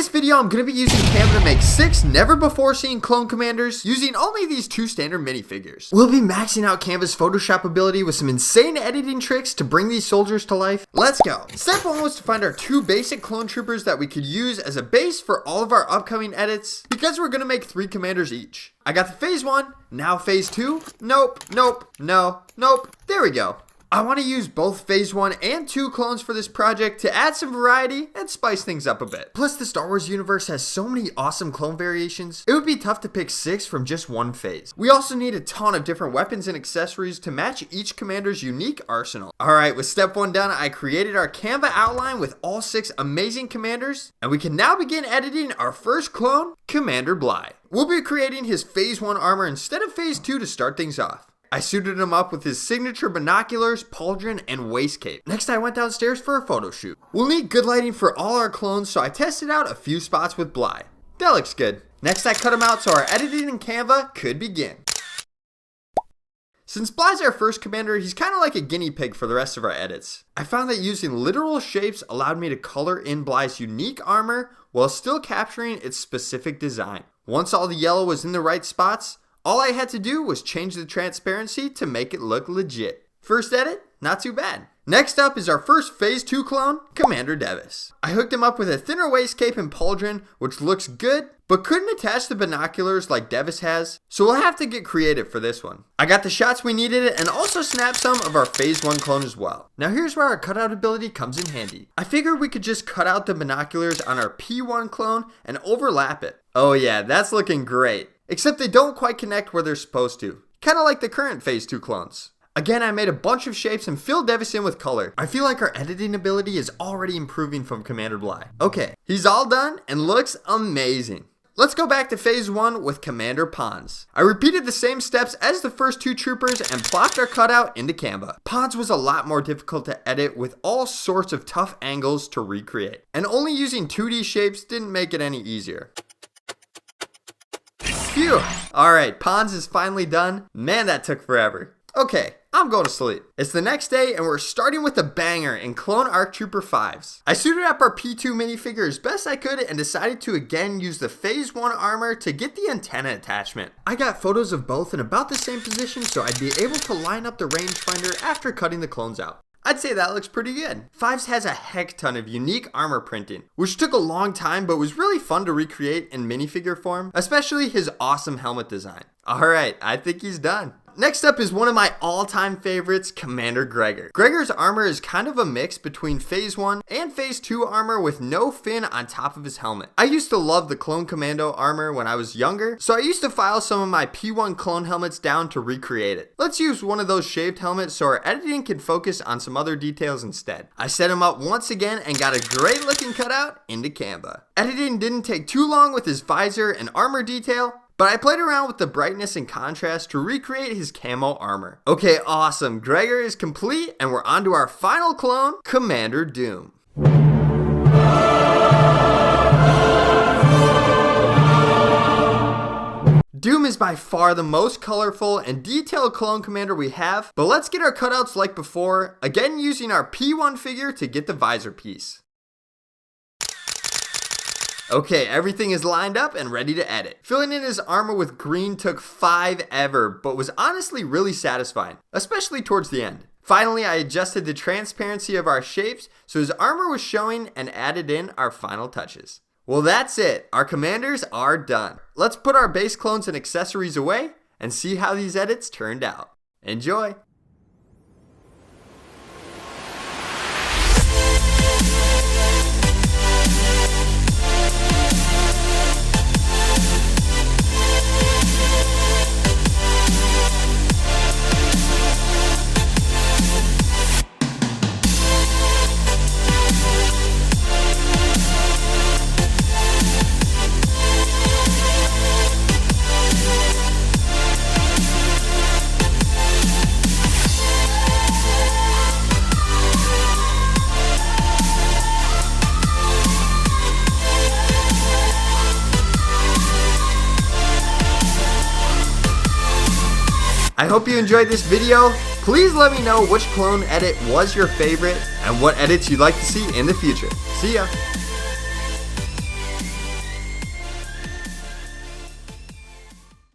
In this video, I'm going to be using Canva to make 6 never before seen clone commanders using only these 2 standard minifigures. We'll be maxing out Canva's Photoshop ability with some insane editing tricks to bring these soldiers to life. Let's go. Step 1 was to find our 2 basic clone troopers that we could use as a base for all of our upcoming edits because we're going to make 3 commanders each. I got the phase 1, now phase 2. Nope. There we go. I want to use both phase 1 and 2 clones for this project to add some variety and spice things up a bit. Plus the Star Wars universe has so many awesome clone variations, it would be tough to pick 6 from just one phase. We also need a ton of different weapons and accessories to match each commander's unique arsenal. Alright, with step 1 done, I created our Canva outline with all 6 amazing commanders, and we can now begin editing our first clone, Commander Bly. We'll be creating his phase 1 armor instead of phase 2 to start things off. I suited him up with his signature binoculars, pauldron, and waist cape. Next, I went downstairs for a photo shoot. We'll need good lighting for all our clones, so I tested out a few spots with Bly. That looks good. Next, I cut him out so our editing in Canva could begin. Since Bly's our first commander, he's kind of like a guinea pig for the rest of our edits. I found that using literal shapes allowed me to color in Bly's unique armor while still capturing its specific design. Once all the yellow was in the right spots, all I had to do was change the transparency to make it look legit. First edit, not too bad. Next up is our first phase 2 clone, Commander Devis. I hooked him up with a thinner waist cape and pauldron, which looks good, but couldn't attach the binoculars like Devis has, so we'll have to get creative for this one. I got the shots we needed and also snapped some of our phase 1 clone as well. Now here's where our cutout ability comes in handy. I figured we could just cut out the binoculars on our P1 clone and overlap it. Oh yeah, that's looking great. Except they don't quite connect where they're supposed to. Kinda like the current phase 2 clones. Again, I made a bunch of shapes and filled Devis in with color. I feel like our editing ability is already improving from Commander Bly. Okay, he's all done and looks amazing. Let's go back to phase 1 with Commander Pons. I repeated the same steps as the first 2 troopers and plopped our cutout into Canva. Pons was a lot more difficult to edit with all sorts of tough angles to recreate. And only using 2D shapes didn't make it any easier. Phew! Alright, Pons is finally done. Man, that took forever. Okay, I'm going to sleep. It's the next day and we're starting with a banger in Clone ARC Trooper 5s. I suited up our P2 minifigure as best I could and decided to again use the phase 1 armor to get the antenna attachment. I got photos of both in about the same position so I'd be able to line up the rangefinder after cutting the clones out. I'd say that looks pretty good. 5s has a heck ton of unique armor printing, which took a long time but was really fun to recreate in minifigure form, especially his awesome helmet design. Alright, I think he's done. Next up is one of my all-time favorites, Commander Gregor. Gregor's armor is kind of a mix between phase 1 and phase 2 armor with no fin on top of his helmet. I used to love the Clone Commando armor when I was younger, so I used to file some of my P1 clone helmets down to recreate it. Let's use one of those shaved helmets so our editing can focus on some other details instead. I set him up once again and got a great looking cutout into Canva. Editing didn't take too long with his visor and armor detail, but I played around with the brightness and contrast to recreate his camo armor. Okay, awesome. Gregor is complete and we're on to our final clone, Commander Doom. Doom is by far the most colorful and detailed clone commander we have, but let's get our cutouts like before, again using our P1 figure to get the visor piece. Okay, everything is lined up and ready to edit. Filling in his armor with green took forever, but was honestly really satisfying, especially towards the end. Finally, I adjusted the transparency of our shapes so his armor was showing and added in our final touches. Well, that's it. Our commanders are done. Let's put our base clones and accessories away and see how these edits turned out. Enjoy! I hope you enjoyed this video. Please let me know which clone edit was your favorite and what edits you'd like to see in the future. See ya!